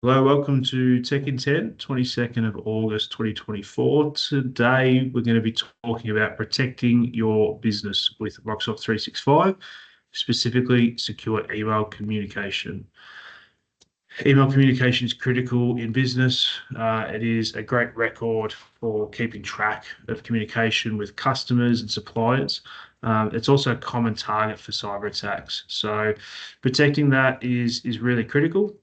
Hello, welcome to Tech Intent, 22nd of August 2024. Today, we're going to be talking about protecting your business with Microsoft 365, specifically secure email communication. Email communication is critical in business. It is a great record for keeping track of communication with customers and suppliers. It's also a common target for cyber attacks. So protecting that is really critical.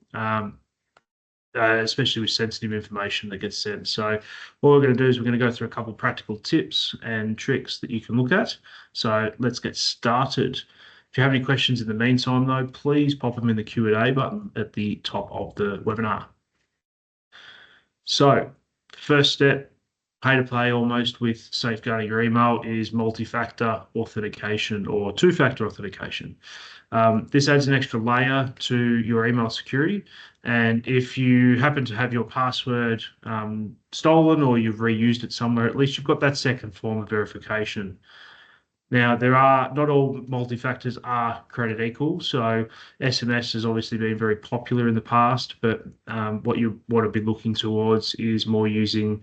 Especially with sensitive information that gets sent. So what we're going to do is we're going to go through a couple of practical tips and tricks that you can look at. So let's get started. If you have any questions in the meantime, though, please pop them in the Q&A button at the top of the webinar. So first step, pay to play almost with safeguarding your email is multi-factor authentication or two-factor authentication. This adds an extra layer to your email security. And if you happen to have your password stolen or you've reused it somewhere, at least you've got that second form of verification. Now, not all multi-factors are created equal. So SMS has obviously been very popular in the past, but what you want to be looking towards is more using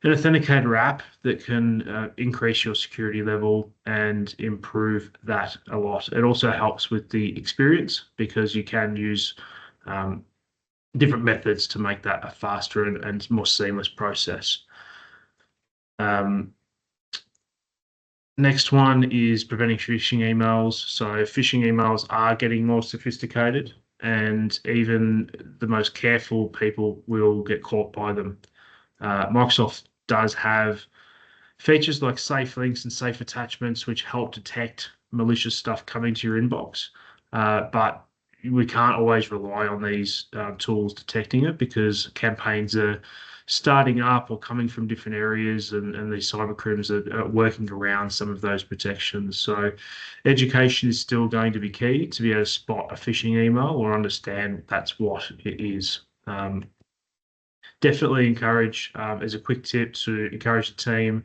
an authenticator app that can increase your security level and improve that a lot. It also helps with the experience because you can use different methods to make that a faster and more seamless process. Next one is preventing phishing emails. So phishing emails are getting more sophisticated, and even the most careful people will get caught by them. Microsoft does have features like safe links and safe attachments, which help detect malicious stuff coming to your inbox. But we can't always rely on these tools detecting it because campaigns are starting up or coming from different areas, and these cybercriminals are working around some of those protections. So education is still going to be key to be able to spot a phishing email or understand that's what it is. Definitely encourage, as a quick tip, to encourage the team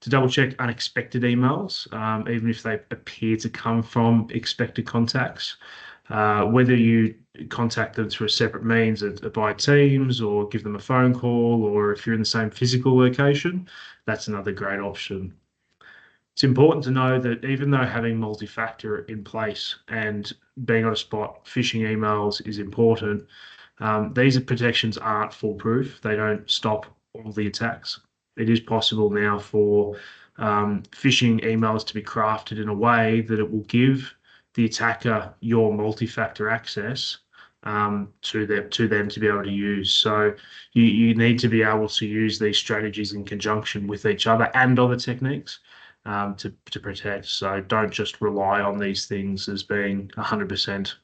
to double check unexpected emails, even if they appear to come from expected contacts. Whether you contact them through a separate means by Teams or give them a phone call, or if you're in the same physical location, that's another great option. It's important to know that even though having multi-factor in place and being able to spot phishing emails is important, these protections aren't foolproof. They don't stop all the attacks. It is possible now for phishing emails to be crafted in a way that it will give the attacker your multi-factor access to them to be able to use. So you need to be able to use these strategies in conjunction with each other and other techniques to protect. So don't just rely on these things as being 100%.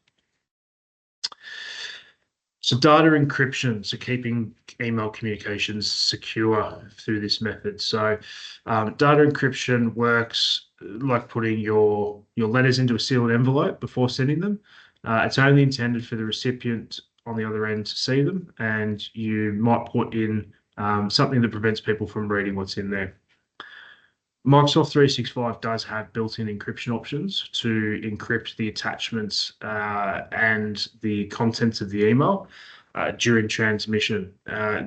So data encryption, so keeping email communications secure through this method. So data encryption works like putting your letters into a sealed envelope before sending them. It's only intended for the recipient on the other end to see them, and you might put in something that prevents people from reading what's in there. Microsoft 365 does have built-in encryption options to encrypt the attachments and the contents of the email during transmission.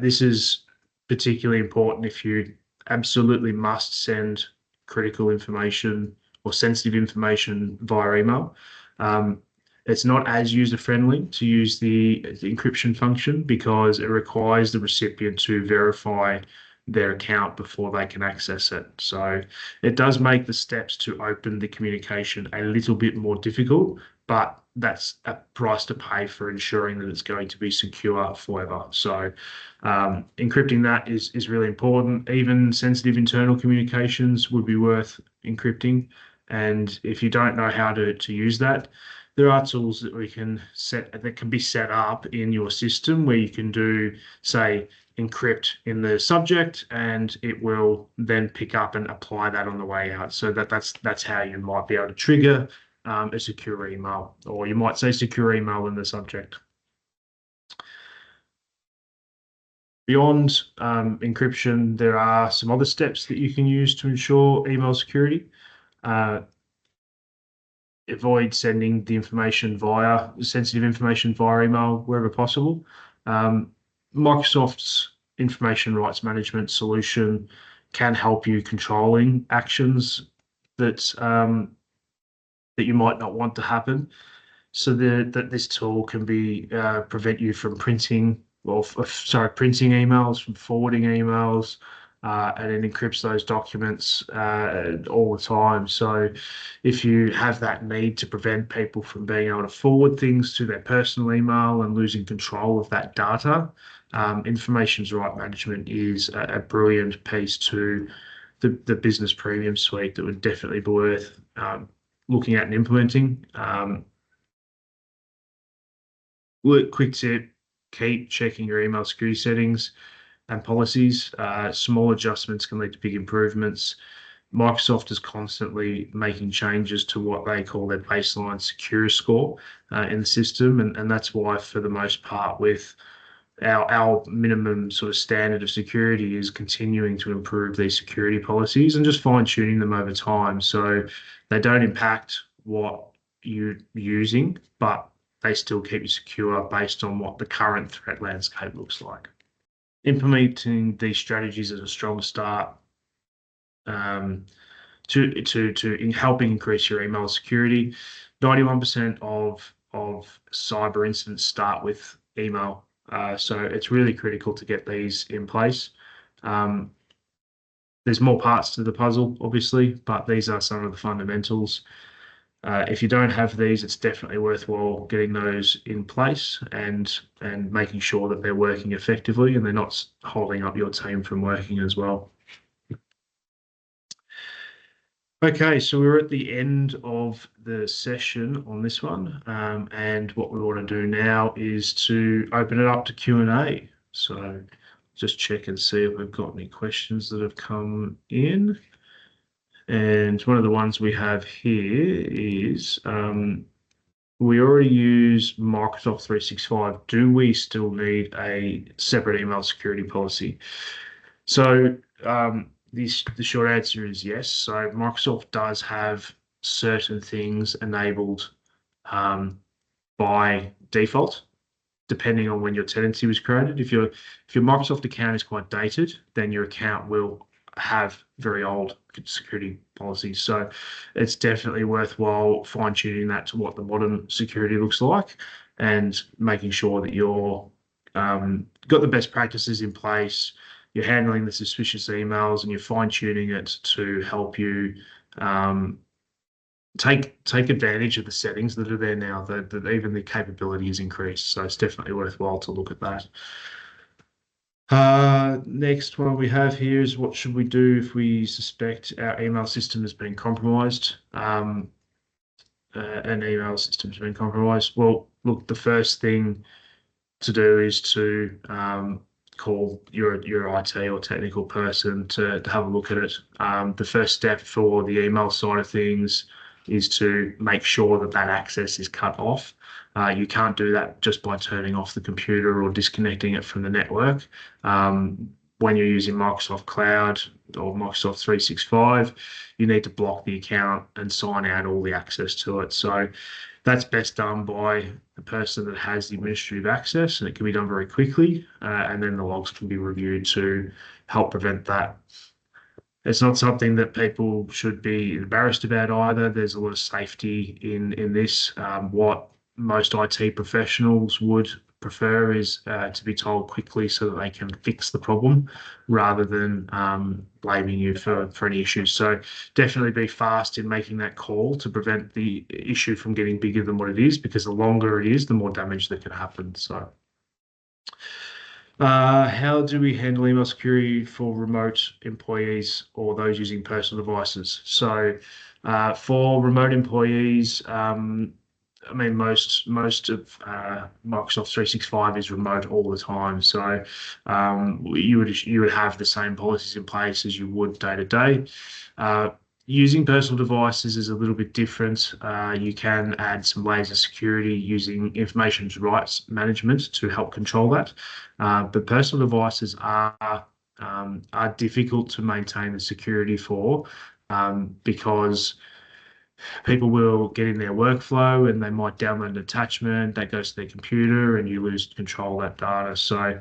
This is particularly important if you absolutely must send critical information or sensitive information via email. It's not as user-friendly to use the encryption function because it requires the recipient to verify their account before they can access it. So it does make the steps to open the communication a little bit more difficult, but that's a price to pay for ensuring that it's going to be secure forever. So encrypting that is really important. Even sensitive internal communications would be worth encrypting. And if you don't know how to use that, there are tools that can be set up in your system where you can do, say, encrypt in the subject, and it will then pick up and apply that on the way out. So that's how you might be able to trigger a secure email, or you might say secure email in the subject. Beyond encryption, there are some other steps that you can use to ensure email security. Avoid sending the sensitive information via email wherever possible. Microsoft's information rights management solution can help you controlling actions that that you might not want to happen. So that this tool can be prevent you from printing printing emails, from forwarding emails, and it encrypts those documents all the time. So if you have that need to prevent people from being able to forward things to their personal email and losing control of that data, information rights management is a brilliant piece to the business premium suite that would definitely be worth looking at and implementing. Quick tip, keep checking your email security settings and policies. Small adjustments can lead to big improvements. Microsoft is constantly making changes to what they call their baseline secure score in the system. And that's why, for the most part, with our minimum sort of standard of security is continuing to improve these security policies and just fine tuning them over time. So they don't impact what you're using, but they still keep you secure based on what the current threat landscape looks like. Implementing these strategies is a strong start to helping increase your email security. 91% of cyber incidents start with email. So it's really critical to get these in place. There's more parts to the puzzle, obviously, but these are some of the fundamentals. If you don't have these, it's definitely worthwhile getting those in place and making sure that they're working effectively and they're not holding up your team from working as well. Okay, so we're at the end of the session on this one, and what we want to do now is to open it up to Q&A. So just check and see if we've got any questions that have come in. And one of the ones we have here is, we already use Microsoft 365. Do we still need a separate email security policy? So the short answer is yes. So Microsoft does have certain things enabled by default, depending on when your tenancy was created. If your Microsoft account is quite dated, then your account will have very old security policies. So it's definitely worthwhile fine-tuning that to what the modern security looks like and making sure that you're got the best practices in place, you're handling the suspicious emails, and you're fine-tuning it to help you take advantage of the settings that are there now, that even the capability is increased. So it's definitely worthwhile to look at that. Next one we have here is, what should we do if we suspect our email system has been compromised? An email system has been compromised. Well, look, the first thing to do is to call your IT or technical person to have a look at it. The first step for the email side of things is to make sure that access is cut off. You can't do that just by turning off the computer or disconnecting it from the network. When you're using Microsoft Cloud or Microsoft 365, you need to block the account and sign out all the access to it. So that's best done by the person that has the administrative access, and it can be done very quickly, and then the logs can be reviewed to help prevent that. It's not something that people should be embarrassed about either. There's a lot of safety in this. What most IT professionals would prefer is to be told quickly so that they can fix the problem rather than blaming you for any issues. So definitely be fast in making that call to prevent the issue from getting bigger than what it is, because the longer it is, the more damage that can happen. So how do we handle email security for remote employees or those using personal devices? So for remote employees, I mean, most of Microsoft 365 is remote all the time. So you would have the same policies in place as you would day to day. Using personal devices is a little bit different. You can add some layers of security using information rights management to help control that. But personal devices are difficult to maintain the security for because people will get in their workflow and they might download an attachment that goes to their computer and you lose control of that data. So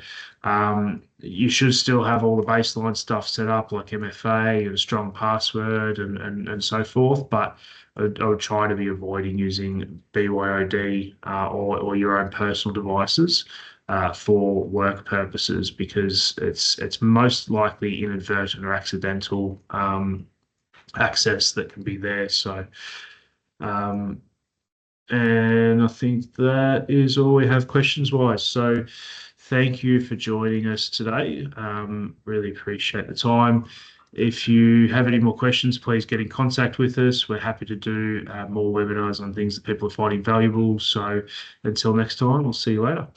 you should still have all the baseline stuff set up like MFA and a strong password and so forth. But I would try to be avoiding using BYOD or your own personal devices for work purposes because it's most likely inadvertent or accidental access that can be there. So, um, and I think that is all we have questions wise. So, thank you for joining us today. Really appreciate the time. If you have any more questions, please get in contact with us. We're happy to do more webinars on things that people are finding valuable. So, until next time, we'll see you later.